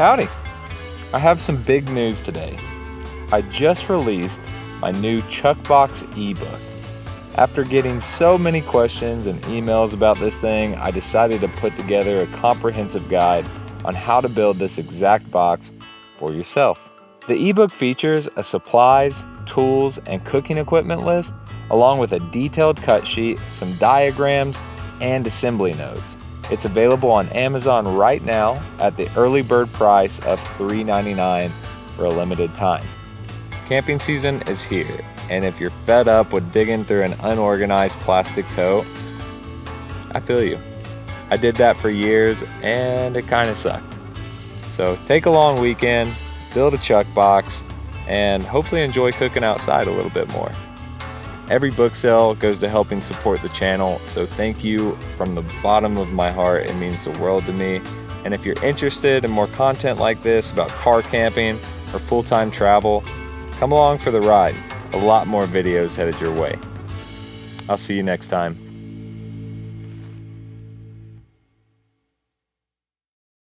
Howdy! I have some big news today. I just released my new Chuckbox ebook. After getting so many questions and emails about this thing, I decided to put together a comprehensive guide on how to build this exact box for yourself. The ebook features a supplies, tools, and cooking equipment list, along with a detailed cut sheet, some diagrams, and assembly notes. It's available on Amazon right now at the early bird price of $3.99 for a limited time. Camping season is here, and if you're fed up with digging through an unorganized plastic tote, I feel you. I did that for years, and it kind of sucked. So take a long weekend, build a chuck box, and hopefully enjoy cooking outside a little bit more. Every book sale goes to helping support the channel, so thank you from the bottom of my heart. It means the world to me. And if you're interested in more content like this about car camping or full-time travel, come along for the ride. A lot more videos headed your way. I'll see you next time.